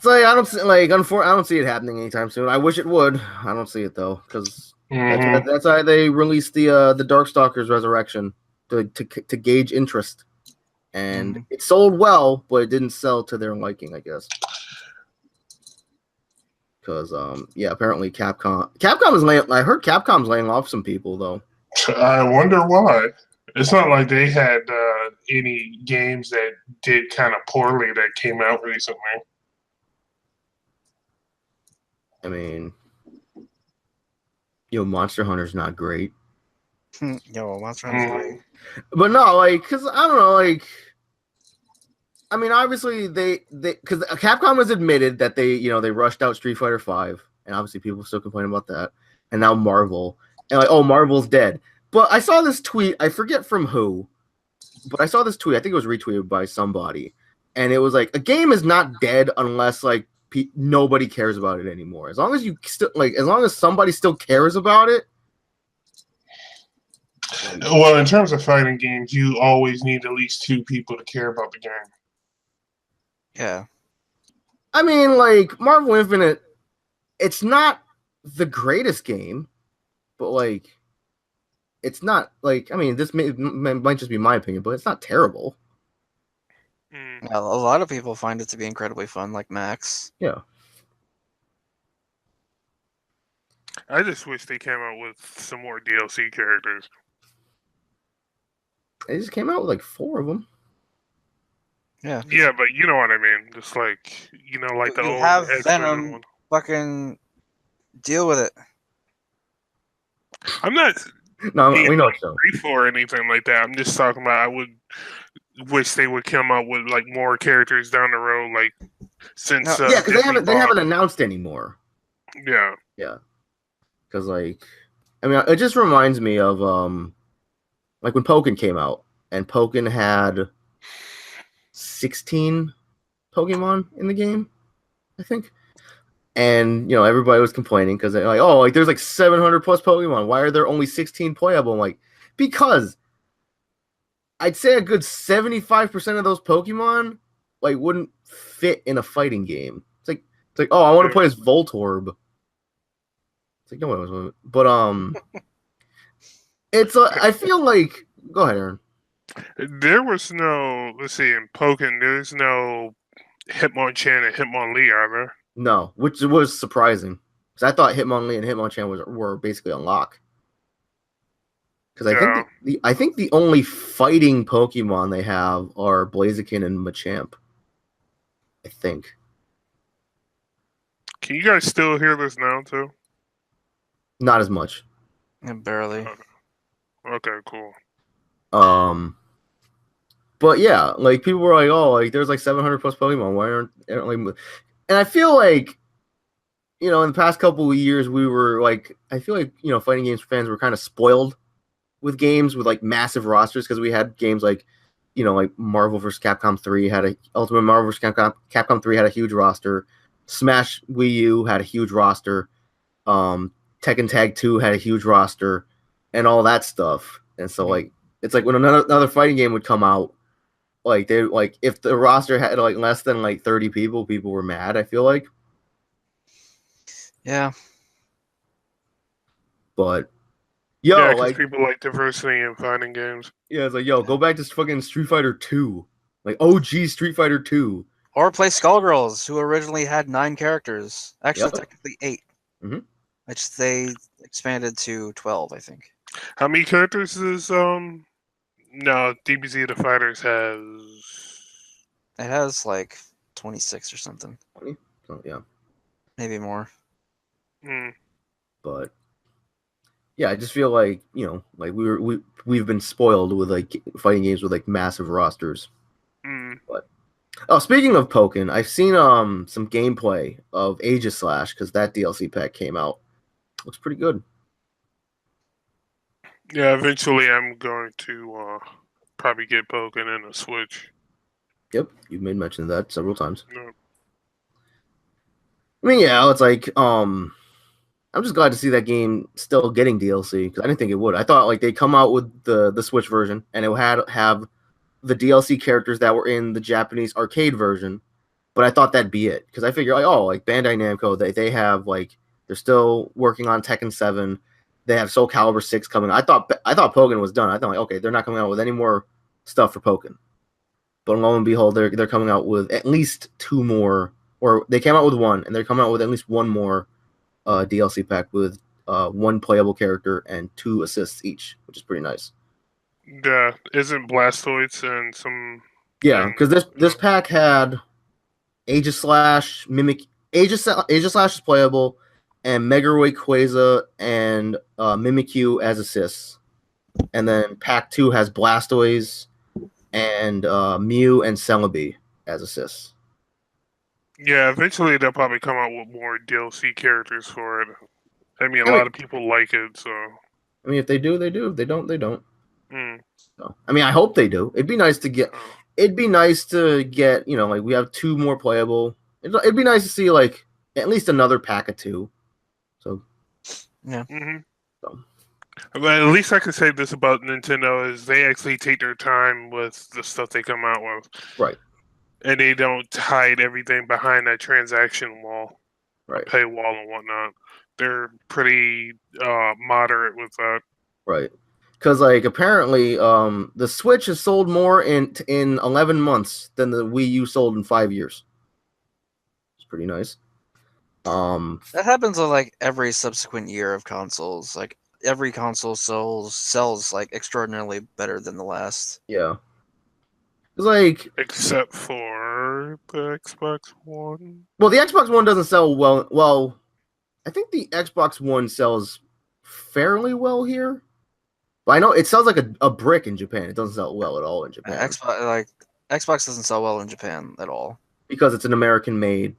It's like I don't see, I don't see it happening anytime soon. I wish it would. I don't see it though, because that's why they released the Darkstalkers Resurrection to gauge interest, and it sold well, but it didn't sell to their liking, I guess. Because apparently Capcom is laying. I heard Capcom's laying off some people though. I wonder why. It's not like they had any games that did kind of poorly that came out recently. I mean, Monster Hunter's not great. Monster Hunter's great. But no, because I don't know, I mean, obviously because Capcom has admitted that they rushed out Street Fighter V, and obviously people still complain about that. And now Marvel, and Marvel's dead. But I saw this tweet, I forget from who, but I saw this tweet. I think it was retweeted by somebody, and it was like, a game is not dead unless nobody cares about it anymore. As long as as long as somebody still cares about it. Well, in terms of fighting games, you always need at least 2 people to care about the game. Yeah. I mean, Marvel Infinite, it's not the greatest game, but it's not I mean, this might just be my opinion, but it's not terrible. A lot of people find it to be incredibly fun, like Max. Yeah. I just wish they came out with some more DLC characters. They just came out with 4 of them. Yeah. Yeah, but you know what I mean. Just like the old have Venom one. Fucking deal with it. I'm not. No, we know so. Or anything like that. I'm just talking about. I would wish they would come up with more characters down the road, since. Yeah, because they haven't announced anymore. Yeah. Yeah. Because I mean, it just reminds me of when Pokken came out, and Pokken had 16 Pokemon in the game, I think. And everybody was complaining because they're like, oh, like there's like 700 plus Pokemon. Why are there only 16 playable? I'm like, because I'd say a good 75% of those Pokemon like wouldn't fit in a fighting game. It's like, oh, I want to play as Voltorb. It's like, no one was, but it's I feel like, go ahead, Aaron. There was no, let's see, in Pokken, there's no Hitmonchan and Hitmonlee, are there? No, which was surprising because I thought Hitmonlee and Hitmonchan were basically unlocked. Because Yeah. I think the only fighting Pokemon they have are Blaziken and Machamp. I think. Can you guys still hear this now, too? Not as much. Yeah, barely. Okay, cool. But yeah, like people were like, oh, like there's like 700 plus Pokemon. Why aren't like? And I feel like, in the past couple of years, we were like, I feel like fighting games fans were kind of spoiled with games with like massive rosters because we had games like, like Marvel vs. Capcom 3 had a Ultimate Marvel vs. Capcom 3 had a huge roster. Smash Wii U had a huge roster. Tekken Tag 2 had a huge roster, and all that stuff. And so like it's like when another fighting game would come out, like they like if the roster had like less than like 30 people were mad, I feel like. Yeah. But Yeah, because like people like diversity in fighting games. yeah, it's like go back to fucking Street Fighter 2. Like OG Street Fighter 2. Or play Skullgirls, who originally had 9 characters. Actually, Yep. technically 8. Mhm. Which they expanded to 12, I think. How many characters is no, DBZ The Fighters has It has like 26 or something. 20? So, yeah. Maybe more. But yeah, I just feel like, like we've been spoiled with like fighting games with like massive rosters. But speaking of Pokken, I've seen some gameplay of Aegislash because that DLC pack came out. Looks pretty good. Yeah, eventually I'm going to probably get Pokken and a Switch. Yep, you've made mention of that several times. No. I mean, yeah, it's like I'm just glad to see that game still getting DLC because I didn't think it would. I thought like they come out with the Switch version and it would have the DLC characters that were in the Japanese arcade version, but I thought that'd be it because I figured like, oh, like Bandai Namco, they have like they're still working on Tekken 7. They have Soul Calibur 6 coming. I thought Pokken was done. I thought like, okay, they're not coming out with any more stuff for Pokken. But lo and behold, they're coming out with at least 2 more, or they came out with 1, and they're coming out with at least 1 more DLC pack with 1 playable character and 2 assists each, which is pretty nice. Yeah, isn't Blastoise and some? Yeah, because this pack had Aegislash, Aegislash is playable, and Mega Rayquaza and Mimikyu as assists. And then pack 2 has Blastoise and Mew and Celebi as assists. Yeah, eventually they'll probably come out with more DLC characters for it. I mean, a lot of people like it, so. I mean, if they do, they do. If they don't, they don't. Mm. So, I mean, I hope they do. It'd be nice to get. It'd be nice to get. Like we have 2 more playable. It'd be nice to see like at least another pack of 2. So. Yeah. Mm-hmm. So. But at least I can say this about Nintendo is they actually take their time with the stuff they come out with. Right. And they don't hide everything behind that transaction wall, right, paywall and whatnot. They're pretty moderate with that. Right. Because like apparently the Switch has sold more in 11 months than the Wii U sold in 5 years. It's pretty nice. That happens with like every subsequent year of consoles. Like every console sells like extraordinarily better than the last. Yeah. It's like except for the Xbox One. Well, the Xbox One doesn't sell well. Well, I think the Xbox One sells fairly well here. But I know it sells like a brick in Japan. It doesn't sell well at all in Japan. Xbox doesn't sell well in Japan at all. Because it's an American made.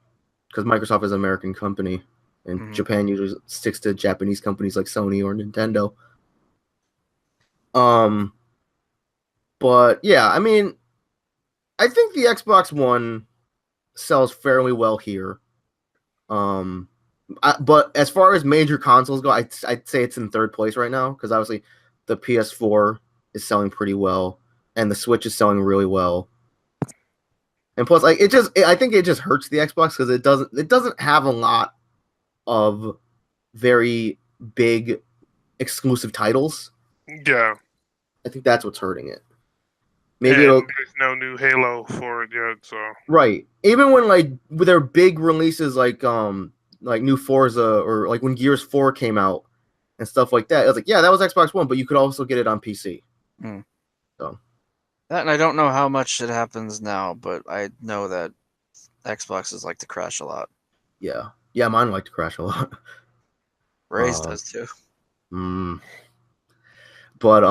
Because Microsoft is an American company. And Japan usually sticks to Japanese companies like Sony or Nintendo. But yeah, I mean, I think the Xbox One sells fairly well here. But as far as major consoles go, I'd say it's in third place right now because obviously the PS4 is selling pretty well and the Switch is selling really well. And plus, like I think it just hurts the Xbox because it doesn't have a lot of very big exclusive titles. Yeah. I think that's what's hurting it. Maybe there's no new Halo for it yet, so right. Even when with their big releases like new Forza or like when Gears 4 came out and stuff like that, it was like, yeah, that was Xbox One, but you could also get it on PC. So that, and I don't know how much it happens now, but I know that Xboxes like to crash a lot. Yeah, mine like to crash a lot. Ray's does too. But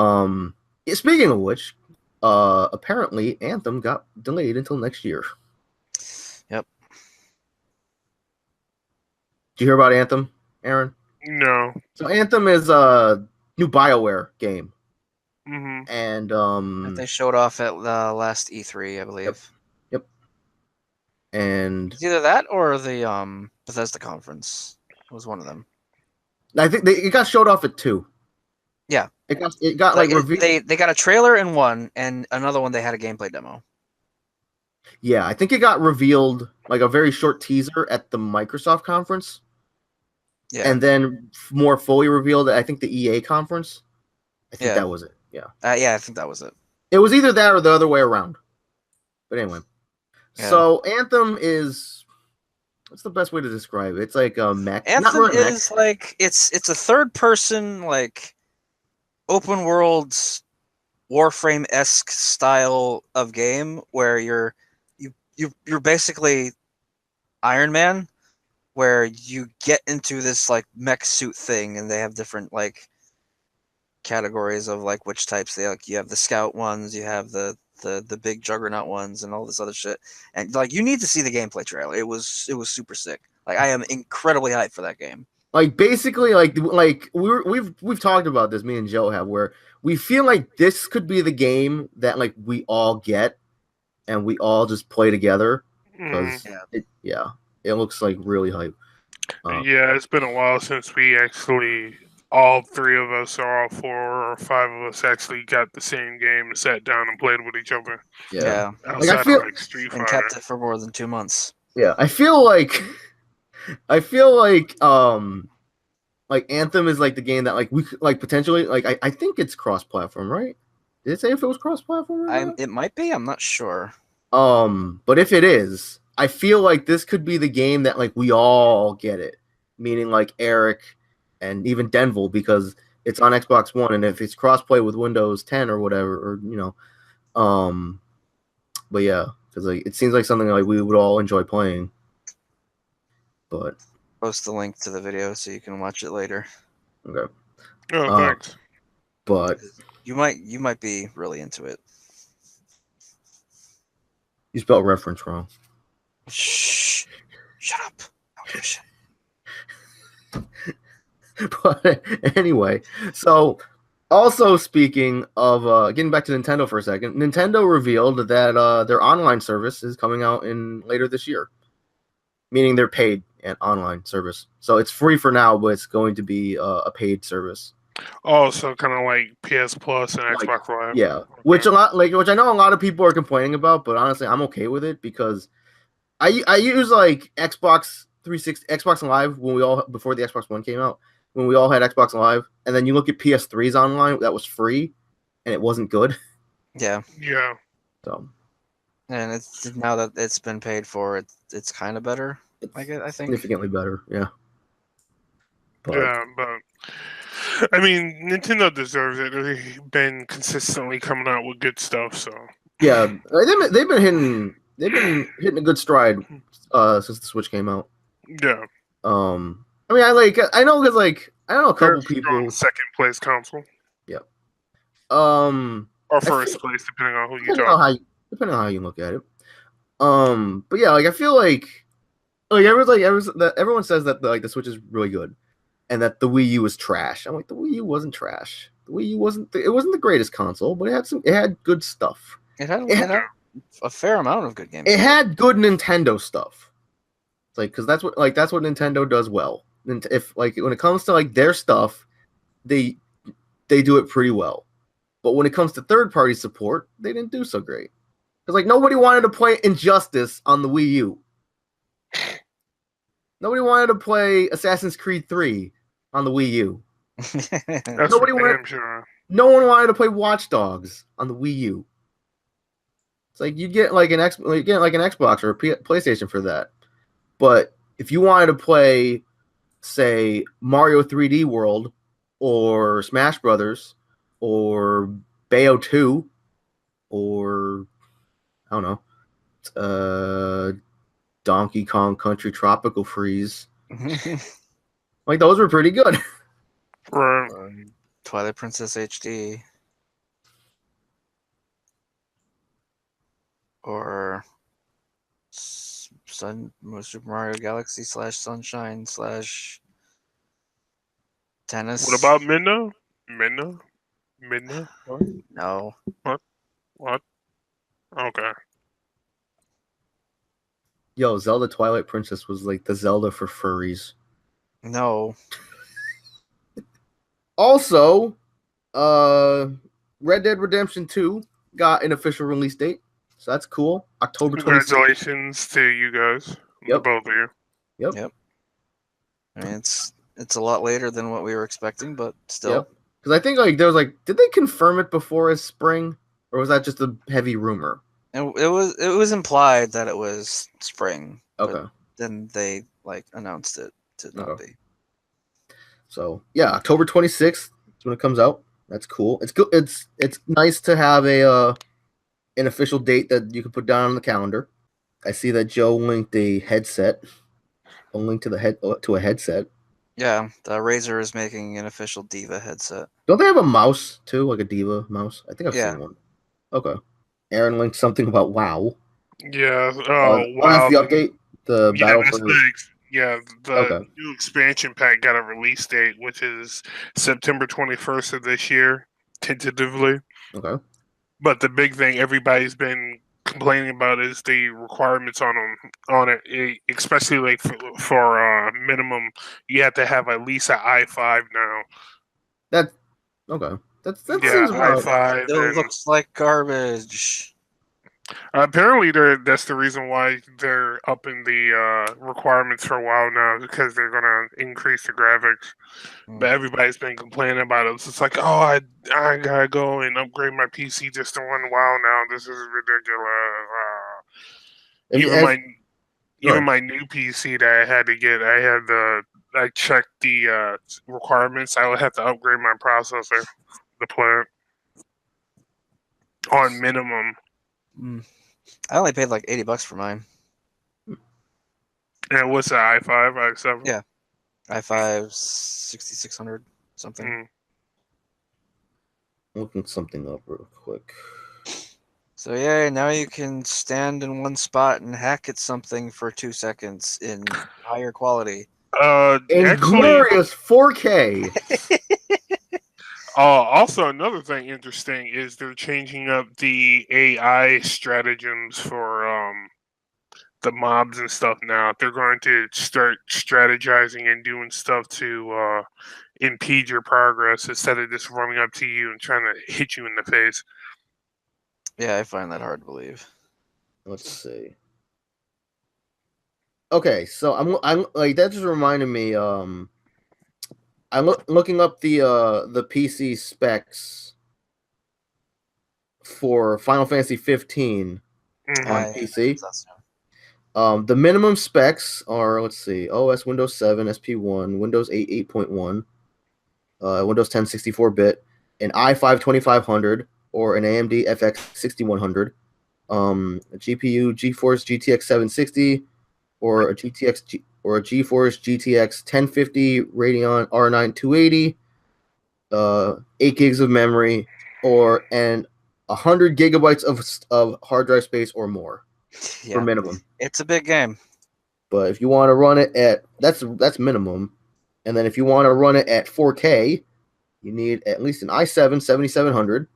speaking of which, apparently Anthem got delayed until next year. Yep. Did you hear about Anthem, Aaron? No. So Anthem is a new BioWare game. Mm-hmm. And that they showed off at the last E3, I believe. Yep. And it's either that or the Bethesda conference. It was one of them. I think it got showed off at 2. Yeah. It got revealed. They got a trailer in one, and another one they had a gameplay demo. Yeah, I think it got revealed like a very short teaser at the Microsoft conference. Yeah. And then more fully revealed at I think the EA conference. I think that was it. Yeah. I think that was it. It was either that or the other way around. But anyway. Yeah. So Anthem is what's the best way to describe it? It's like a mech. Anthem is like it's a third person like open world Warframe-esque style of game where you're basically Iron Man, where you get into this like mech suit thing, and they have different like categories of like which types they like. You have the scout ones, you have the big juggernaut ones, and all this other shit. And like you need to see the gameplay trailer. It was super sick. Like I am incredibly hyped for that game. Like basically, like we've talked about this. Me and Joe have where we feel like this could be the game that like we all get, and we all just play together. Because it looks like really hype. Yeah, it's been a while since we actually, all three of us, or all 4 or 5 of us, actually got the same game and sat down and played with each other. Yeah. Outside of like Street Fighter. And kept it for more than 2 months. Yeah, I feel like Anthem is like the game that like we like potentially like I think it's cross-platform, right? Did it say if it was cross-platform? It might be. I'm not sure. But if it is, I feel like this could be the game that like we all get it, meaning like Eric and even Denville, because it's on Xbox One, and if it's crossplay with Windows 10 or whatever, or but yeah, because like it seems like something like we would all enjoy playing. But post the link to the video so you can watch it later. Okay. Oh, thanks. But you might be really into it. You spelled reference wrong. Shh! Shut up! Oh, shit. But anyway, so also speaking of getting back to Nintendo for a second, Nintendo revealed that their online service is coming out in later this year, meaning they're paid and online service. So it's free for now, but it's going to be a paid service. Oh, so kind of like PS Plus and Xbox Live. Yeah, okay. which I know a lot of people are complaining about, but honestly, I'm okay with it because I use like Xbox 360, Xbox Live before the Xbox One came out, when we all had Xbox Live, and then you look at PS3's online that was free, and it wasn't good. Yeah. Yeah. So. And it's now that it's been paid for, it's kind of better. I think significantly better. Yeah. But I mean, Nintendo deserves it. They've been consistently coming out with good stuff. So yeah, they've been hitting a good stride since the Switch came out. Yeah. I mean, I know a couple people. Second place console. Yeah. Or first place, depending on who you talk. Depending on how you look at it. But yeah, like I feel like everyone says that the Switch is really good, and that the Wii U was trash. I'm like, the Wii U wasn't trash. The Wii U wasn't the greatest console, but it had good stuff. It had a fair amount of good games. It had good Nintendo stuff. It's like because that's what Nintendo does well. And if like when it comes to like their stuff, they do it pretty well. But when it comes to third party support, they didn't do so great. Because like nobody wanted to play Injustice on the Wii U. Nobody wanted to play Assassin's Creed 3 on the Wii U. That's Nobody for wanted. damn sure. No one wanted to play Watch Dogs on the Wii U. It's like you'd get like an Xbox or a PlayStation for that. But if you wanted to play, say, Mario 3D World or Smash Brothers or Bayo 2 or I don't know, Donkey Kong Country Tropical Freeze, like those were pretty good. Right. Twilight Princess HD. Or Super Mario Galaxy / Sunshine / Tennis. What about Midna? Midna? What? No. What? Okay. Yo, Zelda Twilight Princess was like the Zelda for furries. No. Also, Red Dead Redemption 2 got an official release date. So that's cool. October 26th. Congratulations to you guys. Yep. Both of you. Yep. I mean, it's a lot later than what we were expecting, but still. Yep. Because I think like there was like, did they confirm it before as spring, or was that just a heavy rumor? And it was implied that it was spring. Okay. But then they like announced it to not be. So yeah, October 26th is when it comes out. That's cool. It's good. It's nice to have an official date that you can put down on the calendar. I see that Joe linked a headset. A link to a headset. Yeah, the Razer is making an official Diva headset. Don't they have a mouse too, like a Diva mouse? I think I've seen one. Okay. Aaron linked something about WoW. Yeah. Wow. That's the update. The battle for the new expansion pack got a release date, which is September 21st of this year, tentatively. Okay. But the big thing everybody's been complaining about is the requirements on it, especially like for minimum. You have to have at least an i5 now. That seems i5. It looks like garbage. Apparently, that's the reason why they're upping the requirements for a while now, because they're gonna increase the graphics. But everybody's been complaining about it. So it's like, oh, I gotta go and upgrade my PC just to run WoW now. This is ridiculous. Even my new PC that I had to get, I checked the requirements. I would have to upgrade my processor to play it on minimum. I only paid like $80 for mine. And what's the i5, i7? Yeah, i5 6600 something. Looking something up real quick. So yeah, now you can stand in one spot and hack at something for 2 seconds in higher quality. In glorious 4K. Also, another thing interesting is they're changing up the AI stratagems for the mobs and stuff now. They're going to start strategizing and doing stuff to impede your progress instead of just running up to you and trying to hit you in the face. Yeah, I find that hard to believe. Let's see. Okay, so I'm like that just reminded me. I'm looking up the PC specs for Final Fantasy 15 on PC. The minimum specs are, let's see, OS Windows 7, SP1, Windows 8 8.1, Windows 10 64-bit, an i5 2500 or an AMD FX 6100, a GPU GeForce GTX 760 or a GeForce GTX 1050 Radeon R9 280, 8 gigs of memory, or 100 gigabytes of hard drive space or more for minimum. It's a big game. But if you want to run it at that's minimum, and then if you want to run it at 4K, you need at least an i7 7700,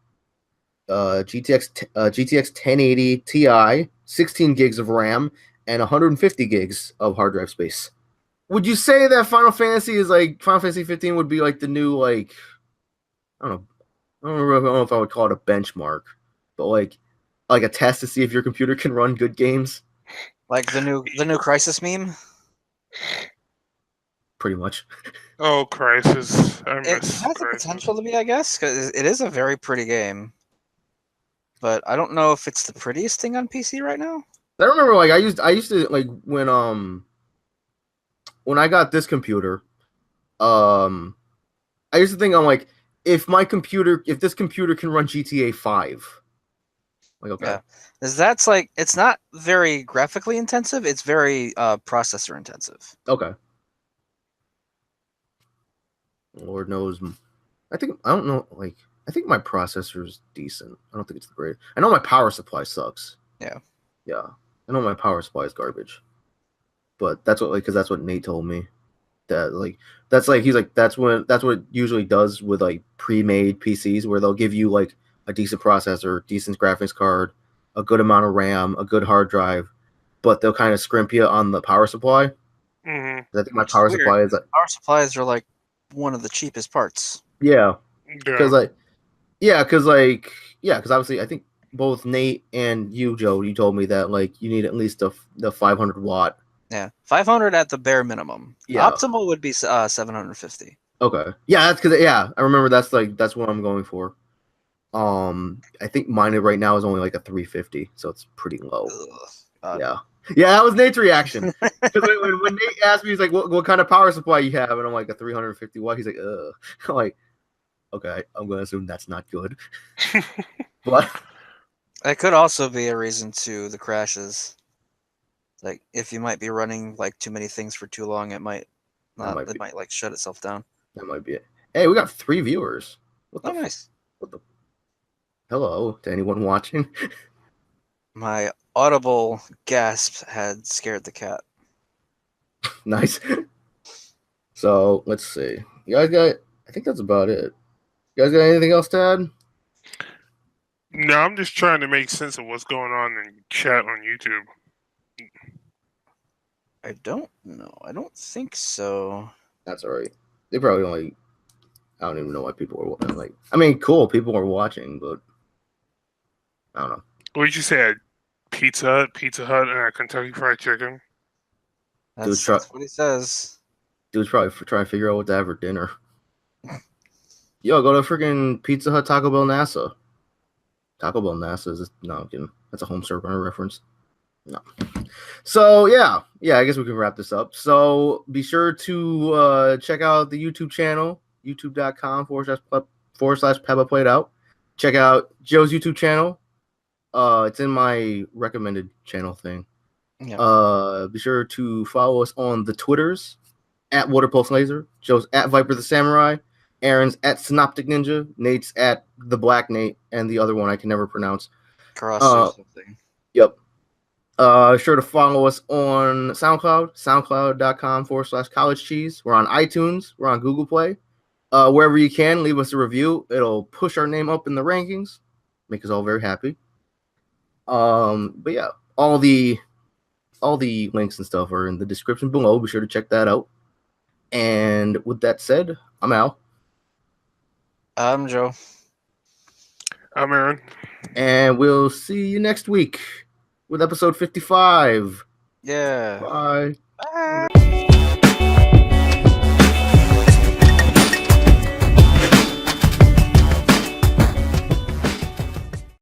GTX 1080 Ti, 16 gigs of RAM, and 150 gigs of hard drive space. Would you say that Final Fantasy 15 would be like the new like I don't know I don't know if I would call it a benchmark, but like a test to see if your computer can run good games? Like the new Crisis meme. Pretty much. Oh, Crisis! I It miss has the Crisis. potential to be, I guess, because it is a very pretty game. But I don't know if it's the prettiest thing on PC right now. I remember like I used to like when I got this computer, I used to think I'm like if this computer can run GTA 5. Like okay. Yeah, because that's like it's not very graphically intensive. It's very processor intensive. Okay. Lord knows. I don't know. Like, I think my processor is decent. I don't think it's great. I know my power supply sucks. Yeah. Yeah. I know my power supply is garbage. But that's what because that's what Nate told me. That like he's like that's what it usually does with like pre-made PCs where they'll give you like a decent processor, decent graphics card, a good amount of RAM, a good hard drive, but they'll kind of scrimp you on the power supply. Mm-hmm. I think my power supply is like Power supplies are like one of the cheapest parts. yeah. Because Yeah. because obviously I think both Nate and you, Joe, you told me that like you need at least the 500 watt. Yeah, 500 at the bare minimum. Yeah. Optimal would be 750. Okay. Yeah, that's because I remember that's what I'm going for. I think mine right now is only like a 350, so it's pretty low. Yeah. Yeah, that was Nate's reaction. Because when Nate asked me, he's like, what kind of power supply you have? And I'm like, a 350 watt. He's like, ugh. I'm like, okay, I'm going to assume that's not good. But it could also be a reason to the crashes. Like, if you might be running like too many things for too long, it might like shut itself down. That might be it. Hey, we got 3 viewers. Nice. What the? Hello to anyone watching. My audible gasp had scared the cat. Nice. So let's see. You guys got? I think that's about it. You guys got anything else to add? No, I'm just trying to make sense of what's going on in chat on YouTube. I don't know. I don't think so. That's all right. They probably only. I don't even know why people are like. I mean, cool. People are watching, but I don't know. What did you say? Pizza Hut, and a Kentucky Fried Chicken. That's what he says. Dude's probably trying to figure out what to have for dinner. Yo, go to freaking Pizza Hut, Taco Bell, NASA. Taco Bell, NASA is no, I'm kidding. That's a home server reference. No. So yeah, I guess we can wrap this up. So be sure to check out the YouTube channel, youtube.com/Peppa Played Out. Check out Joe's YouTube channel. It's in my recommended channel thing. Yeah. Be sure to follow us on the Twitters at Waterpulse Laser, Joe's at Viper the Samurai, Aaron's at Synoptic Ninja, Nate's at the Black Nate, and the other one I can never pronounce. Cross or something. Yep. Sure to follow us on SoundCloud, soundcloud.com/College Cheese. We're on iTunes. We're on Google Play. Wherever you can, leave us a review. It'll push our name up in the rankings. Make us all very happy. But yeah, all the links and stuff are in the description below. Be sure to check that out. And with that said, I'm Al. I'm Joe. I'm Aaron. And we'll see you next week with episode 55. Yeah. Bye. Bye.